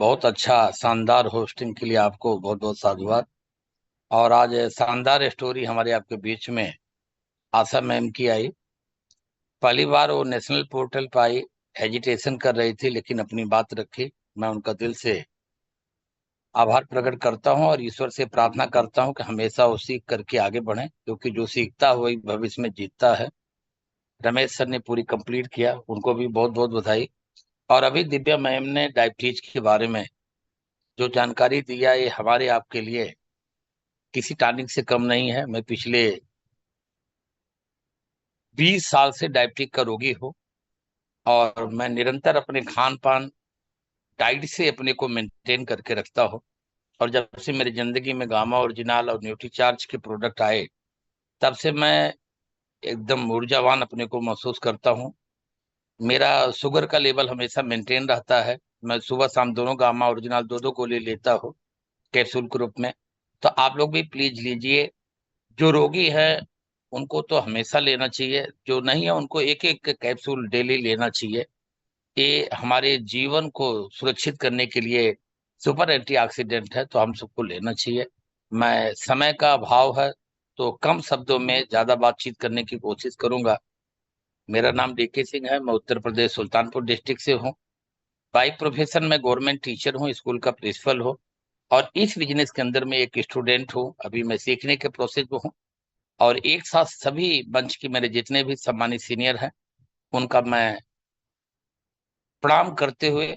बहुत अच्छा शानदार होस्टिंग के लिए आपको बहुत बहुत साधुवाद। और आज शानदार स्टोरी हमारे आपके बीच में आशा मैम की आई। पहली बार वो नेशनल पोर्टल पर आई, हेजिटेशन कर रही थी लेकिन अपनी बात रखी। मैं उनका दिल से आभार प्रकट करता हूं और ईश्वर से प्रार्थना करता हूं कि हमेशा वो सीख करके आगे बढ़े, क्योंकि जो सीखता है वही भविष्य में जीतता है। रमेश सर ने पूरी कंप्लीट किया, उनको भी बहुत बहुत बधाई। और अभी दिव्या मैम ने डायबिटीज के बारे में जो जानकारी दिया, ये हमारे आपके लिए किसी टॉनिक से कम नहीं है। मैं पिछले 20 साल से डायबिटिक का रोगी हूँ और मैं निरंतर अपने खान पान डाइट से अपने को मेंटेन करके रखता हूँ। और जब से मेरी जिंदगी में गामा ओरिजिनल और न्यूट्रीचार्ज के प्रोडक्ट आए, तब से मैं एकदम ऊर्जावान अपने को महसूस करता हूँ। मेरा शुगर का लेवल हमेशा मेंटेन रहता है। मैं सुबह शाम दोनों गामा ओरिजिनल दो दो गोली लेता हूँ कैप्सूल के रूप में। तो आप लोग भी प्लीज लीजिए। जो रोगी है उनको तो हमेशा लेना चाहिए, जो नहीं है उनको एक एक कैप्सूल डेली लेना चाहिए। ये हमारे जीवन को सुरक्षित करने के लिए सुपर एंटीऑक्सीडेंट है, तो हम सबको लेना चाहिए। मैं समय का अभाव है तो कम शब्दों में ज्यादा बातचीत करने की कोशिश करूंगा। मेरा नाम डीके सिंह है, मैं उत्तर प्रदेश सुल्तानपुर डिस्ट्रिक्ट से हूँ। बाई प्रोफेशन में गवर्नमेंट टीचर हूँ, स्कूल का प्रिंसिपल हूँ। और इस बिजनेस के अंदर में एक स्टूडेंट हूँ, अभी मैं सीखने के प्रोसेस में हूँ। और एक साथ सभी मंच के मेरे जितने भी सम्मानित सीनियर हैं, उनका मैं प्रणाम करते हुए,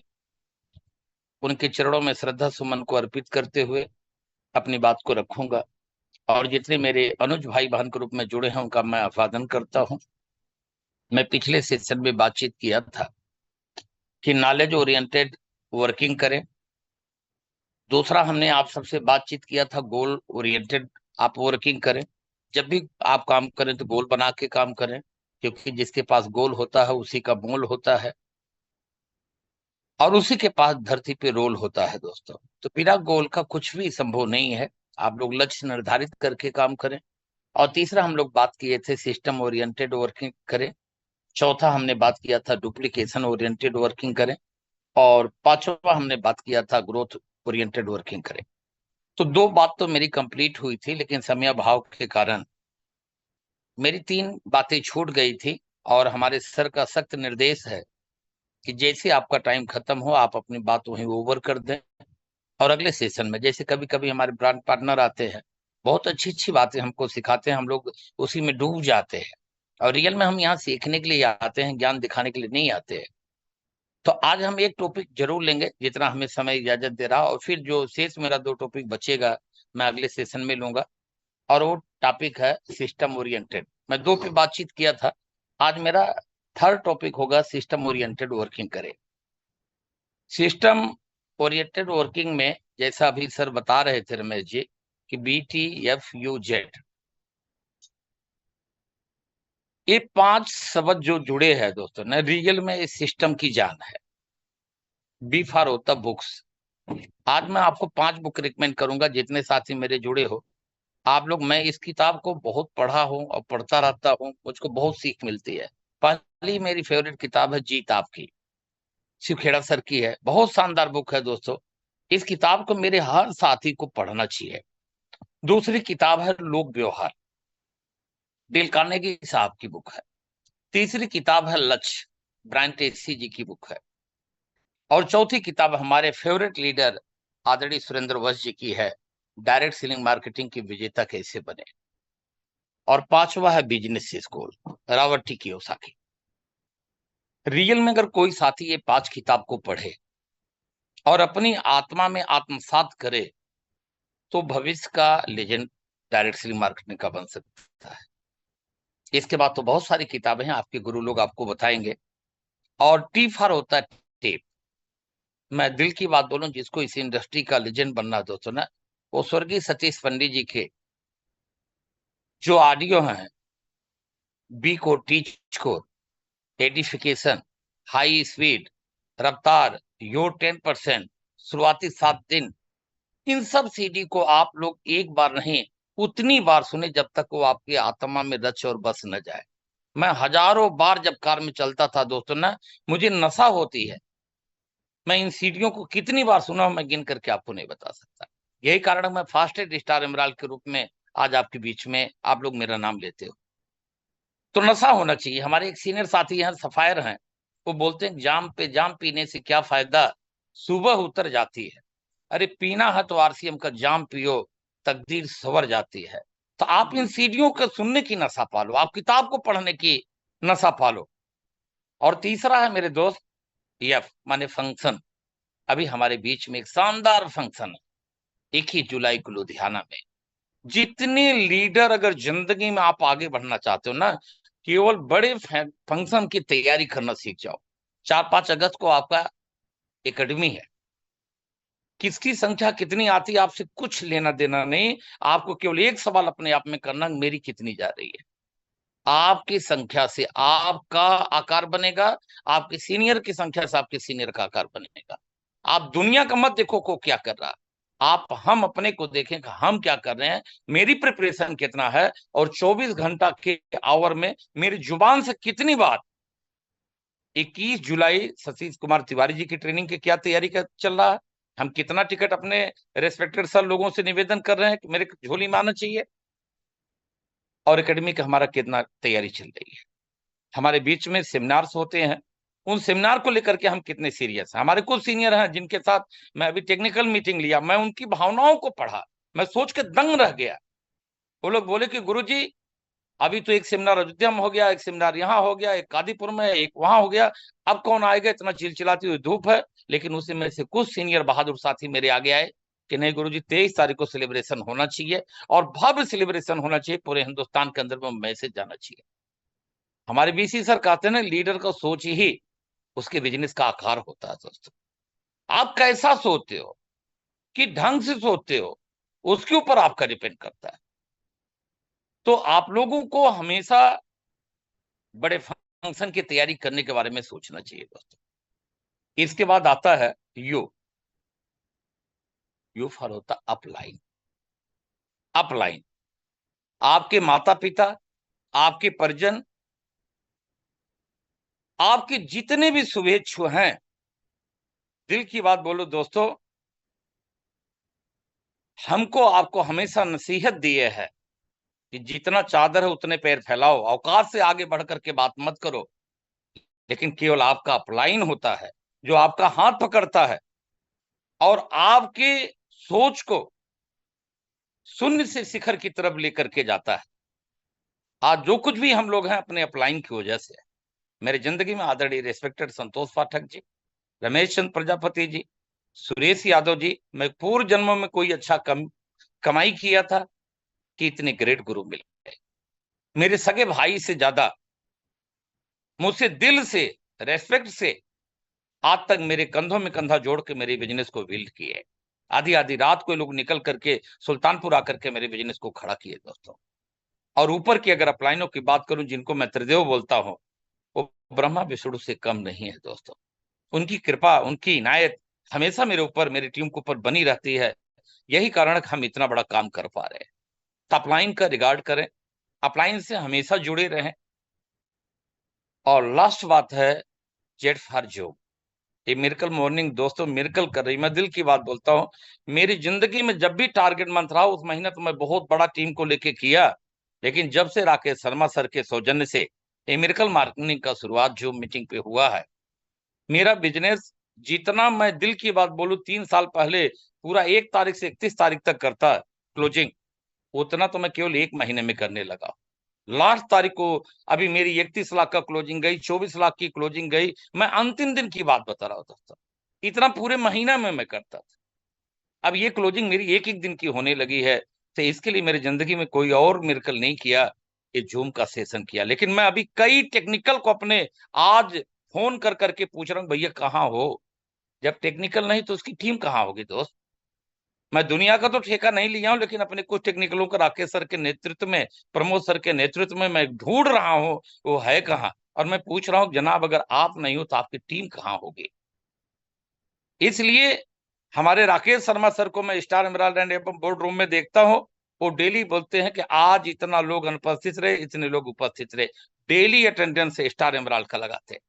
उनके चरणों में श्रद्धा सुमन को अर्पित करते हुए अपनी बात को रखूंगा। और जितने मेरे अनुज भाई बहन के रूप में जुड़े हैं उनका मैं अभिवादन करता हूं। मैं पिछले सेशन में बातचीत किया था कि नॉलेज ओरिएंटेड वर्किंग करें। दूसरा हमने आप सबसे बातचीत किया था गोल ओरिएंटेड आप वर्किंग करें। जब भी आप काम करें तो गोल बना के काम करें, क्योंकि जिसके पास गोल होता है उसी का मोल होता है और उसी के पास धरती पे रोल होता है दोस्तों। तो बिना गोल का कुछ भी संभव नहीं है। आप लोग लक्ष्य निर्धारित करके काम करें। और तीसरा हम लोग बात किए थे सिस्टम ओरिएंटेड वर्किंग करें। चौथा हमने बात किया था डुप्लीकेशन ओरिएंटेड वर्किंग करें। और पांचवा हमने बात किया था ग्रोथ ओरिएंटेड वर्किंग करें। तो दो बात तो मेरी कंप्लीट हुई थी, लेकिन समय अभाव के कारण मेरी तीन बातें छूट गई थी। और हमारे सर का सख्त निर्देश है कि जैसे आपका टाइम खत्म हो आप अपनी बात वहीं ओवर कर दें। और अगले सेशन में जैसे कभी कभी हमारे ब्रांड पार्टनर आते हैं, बहुत अच्छी अच्छी बातें हमको सिखाते हैं, हम लोग उसी में डूब जाते हैं। और रियल में हम यहाँ सीखने के लिए आते हैं, ज्ञान दिखाने के लिए नहीं आते हैं। तो आज हम एक टॉपिक जरूर लेंगे जितना हमें समय इजाजत दे रहा, और फिर जो शेष मेरा दो टॉपिक बचेगा मैं अगले सेशन में लूंगा। और वो टॉपिक है सिस्टम ओरिएंटेड। मैं दो पे बातचीत किया था, आज मेरा थर्ड टॉपिक होगा सिस्टम ओरिएंटेड वर्किंग करें। सिस्टम ओरिएंटेड वर्किंग में जैसा अभी सर बता रहे थे रमेश जी कि BTFUZ, ये पांच शब्द जो जुड़े हैं दोस्तों ना, रियल में इस सिस्टम की जान है। बी फॉर होता बुक्स। आज मैं आपको पांच बुक रिकमेंड करूंगा, जितने साथी मेरे जुड़े हो आप लोग। मैं इस किताब को बहुत पढ़ा हूं और पढ़ता रहता हूं, मुझको बहुत सीख मिलती है। पहली मेरी फेवरेट किताब है जीत आपकी, शिव खेड़ा सर की है। बहुत शानदार बुक है दोस्तों, इस किताब को मेरे हर साथी को पढ़ना चाहिए। दूसरी किताब है लोक व्यवहार, डेल कार्नेगी साहब की बुक है। तीसरी किताब है लक्ष्य, ब्रायन ट्रेसी जी की बुक है। और चौथी किताब हमारे फेवरेट लीडर आदरणीय सुरेंद्र वश जी की है, डायरेक्ट सेलिंग मार्केटिंग की विजेता कैसे बने। और पांचवा है business school, Robert T Kiyosaki. Real में अगर कोई साथी ये पांच किताब को पढ़े और अपनी आत्मा में आत्मसात करे तो भविष्य का लेजेंड डायरेक्ट सेलिंग मार्केटिंग का बन सकता है। इसके बाद तो बहुत सारी किताबें हैं, आपके गुरु लोग आपको बताएंगे। और टी फॉर होता है टेप। मैं दिल की बात बोलूं, जिसको इस इंडस्ट्री का लेजेंड बनना है दोस्तों ना, वो स्वर्गीय सतीश पंडित जी के जो ऑडियो हैं, बी को टीच को, एडिफिकेशन, हाई स्पीड, रफ्तार, योर 10%, शुरुआती 7 दिन, इन सब सीडी को आप लोग एक बार नहीं उतनी बार सुने जब तक वो आपकी आत्मा में रच और बस न जाए। मैं हजारों बार जब कार में चलता था दोस्तों ना, मुझे नशा होती है मैं इन सीढ़ियों को कितनी बार सुना हूं, मैं गिन करके आपको नहीं बता सकता। यही कारण है मैं फास्टेस्ट स्टार एमराल्ड के रूप में आज आपके बीच में आप लोग मेरा नाम लेते हो। तो नशा होना चाहिए। हमारे एक सीनियर साथी हैं, सफायर हैं, वो बोलते हैं जाम पे जाम पीने से क्या फायदा, सुबह उतर जाती है। अरे पीना है तो आरसीएम का जाम पियो, तकदीर सवर जाती है। तो आप इन सीढ़ियों को सुनने की नशा पालो, आप किताब को पढ़ने की नशा पालो। और तीसरा है मेरे दोस्त, यफ माने फंक्शन। अभी हमारे बीच में एक शानदार फंक्शन है 21 जुलाई को लुधियाना में। जितने लीडर अगर जिंदगी में आप आगे बढ़ना चाहते हो ना, केवल बड़े फंक्शन की तैयारी करना सीख जाओ। 4-5 अगस्त को आपका एकेडमी है। किसकी संख्या कितनी आती है आपसे कुछ लेना देना नहीं। आपको केवल एक सवाल अपने आप में करना, मेरी कितनी जा रही है। आपकी संख्या से आपका आकार बनेगा, आपके सीनियर की संख्या से आपके सीनियर का आकार बनेगा। आप दुनिया का मत देखो को क्या कर रहा है, आप हम अपने को देखें कि हम क्या कर रहे हैं, मेरी प्रिपरेशन कितना है, और 24 घंटा के आवर में मेरी जुबान से कितनी बात। 21 जुलाई सतीश कुमार तिवारी जी की ट्रेनिंग की क्या तैयारी का चल रहा है, हम कितना टिकट अपने रेस्पेक्टेड सर लोगों से निवेदन कर रहे हैं कि मेरे झोली में आना चाहिए, और एकेडमी का हमारा कितना तैयारी चल रही है। हमारे बीच में सेमिनार्स होते हैं, उन सेमिनार को लेकर के हम कितने सीरियस हैं। हमारे कुछ सीनियर हैं जिनके साथ मैं अभी टेक्निकल मीटिंग लिया, मैं उनकी भावनाओं को पढ़ा, मैं सोच के दंग रह गया। वो लोग बोले कि गुरुजी अभी तो एक सेमिनार अयोध्या में हो गया, एक सेमिनार यहाँ हो गया, एक कादीपुर में, एक वहां हो गया, अब कौन आएगा, इतना चिलचिलाती हुई धूप है। लेकिन उसी में से कुछ सीनियर बहादुर साथी मेरे आगे आए कि नहीं गुरुजी 23 तारीख को सेलिब्रेशन होना चाहिए, और भव्य सेलिब्रेशन होना चाहिए, पूरे हिंदुस्तान के अंदर में मैसेज जाना चाहिए। हमारे बीसी सर कहते हैं ना, लीडर का सोच ही उसके बिजनेस का आकार होता है। दोस्तों आप कैसा सोचते हो, कि ढंग से सोचते हो, उसके ऊपर आपका डिपेंड करता है। तो आप लोगों को हमेशा बड़े फंक्शन की तैयारी करने के बारे में सोचना चाहिए दोस्तों। इसके बाद आता है यू। यू फॉर होता अपलाइन। अपलाइन आपके माता पिता, आपके परिजन, आपके जितने भी शुभेच्छु हैं, दिल की बात बोलो दोस्तों, हमको आपको हमेशा नसीहत दिए है कि जितना चादर है उतने पैर फैलाओ, औकात से आगे बढ़ करके बात मत करो। लेकिन केवल आपका अपलाइन होता है जो आपका हाथ पकड़ता है और आपके सोच को शून्य से शिखर की तरफ लेकर के जाता है। आज जो कुछ भी हम लोग हैं अपने अपलाइन की वजह से। मेरे जिंदगी में आदरणीय रेस्पेक्टेड संतोष पाठक जी, रमेश चंद्र प्रजापति जी, सुरेश यादव जी, मैं पूर्व जन्मों में कोई अच्छा कमाई किया था कि इतने ग्रेट गुरु मिल गए। मेरे सगे भाई से ज्यादा मुझसे दिल से, रेस्पेक्ट से आज तक मेरे कंधों में कंधा जोड़ के मेरे बिजनेस को बिल्ड किए। आधी आधी रात को लोग निकल करके सुल्तानपुर आकर के मेरे बिजनेस को खड़ा किए दोस्तों। और ऊपर की अगर अपलाइनों की बात करूं जिनको मैं त्रिदेव बोलता हूं, वो ब्रह्मा विष्णु से कम नहीं है दोस्तों। उनकी कृपा, उनकी इनायत हमेशा मेरे ऊपर, मेरी टीम के ऊपर बनी रहती है। यही कारण है कि हम इतना बड़ा काम कर पा रहे हैं। तो अपलाइन का रिगार्ड करें, अपलाइन से हमेशा जुड़े रहें। और लास्ट बात है जेट फॉर जॉब। ये मिरेकल मॉर्निंग दोस्तों मिरेकल कर रही, मैं दिल की बात बोलता हूँ। मेरी जिंदगी में जब भी टारगेट मंथ रहा उस महीने तो मैं बहुत बड़ा टीम को लेके किया, लेकिन जब से राकेश शर्मा सर के सौजन्य से ये मिरेकल मार्केटिंग का शुरुआत जो मीटिंग पे हुआ है, मेरा बिजनेस जितना, मैं दिल की बात बोलूं 3 साल पहले पूरा 1 तारीख से 31 तारीख तक करता क्लोजिंग, उतना तो मैं केवल 1 महीने में करने लगा। लास्ट तारीख को अभी मेरी 31 लाख का क्लोजिंग गई, 24 लाख की क्लोजिंग गई। मैं अंतिम दिन की बात बता रहा था, इतना पूरे महीना में मैं करता था। अब ये क्लोजिंग मेरी एक एक दिन की होने लगी है। तो इसके लिए मेरी जिंदगी में कोई और मिरेकल नहीं किया, ये जूम का सेशन किया। लेकिन मैं अभी कई टेक्निकल को अपने आज फोन कर करके पूछ रहा हूँ, भैया कहाँ हो। जब टेक्निकल नहीं तो उसकी टीम कहाँ होगी दोस्त। मैं दुनिया का तो ठेका नहीं लिया हूं, लेकिन अपने कुछ टेक्निकलों को राकेश सर के नेतृत्व में, प्रमोद सर के नेतृत्व में मैं ढूंढ रहा हूं वो है कहाँ। और मैं पूछ रहा हूं जनाब अगर आप नहीं हो तो आपकी टीम कहाँ होगी। इसलिए हमारे राकेश शर्मा सर को मैं स्टार एमराल्ड एंड एवं बोर्ड रूम में देखता हूं, वो डेली बोलते हैं कि आज इतना लोग अनुपस्थित रहे, इतने लोग उपस्थित रहे। डेली अटेंडेंस स्टार एमराल्ड का लगाते।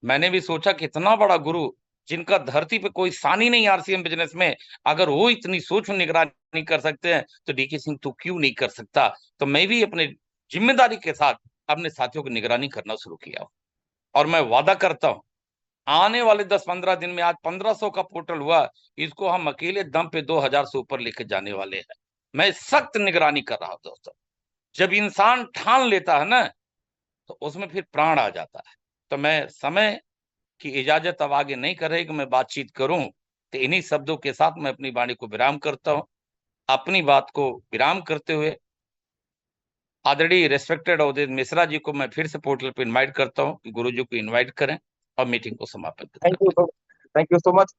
मैंने भी सोचा कि इतना बड़ा गुरु जिनका धरती पे कोई सानी नहीं आरसीएम बिजनेस में, अगर वो इतनी सूक्ष्म निगरानी कर सकते हैं तो डीके सिंह तो क्यों नहीं कर सकता। तो मैं भी अपने जिम्मेदारी के साथ अपने साथियों की निगरानी करना शुरू किया और मैं वादा करता हूं आने वाले 10-15 दिन में, आज 1500 का पोर्टल हुआ, इसको हम अकेले दम पे 2000 से ऊपर लेके जाने वाले हैं। मैं सख्त निगरानी कर रहा हूं दोस्तों। जब इंसान ठान लेता है ना तो उसमें फिर प्राण आ जाता है। तो मैं समय की इजाजत अब आगे नहीं कर रही कि मैं बातचीत करूं, तो इन्हीं शब्दों के साथ मैं अपनी वाणी को विराम करता हूं। अपनी बात को विराम करते हुए आदरणीय रेस्पेक्टेड अवधेश मिश्रा जी को मैं फिर से पोर्टल पे इनवाइट करता हूं कि गुरु जी को इनवाइट करें और मीटिंग को समापन करें। Thank you so much.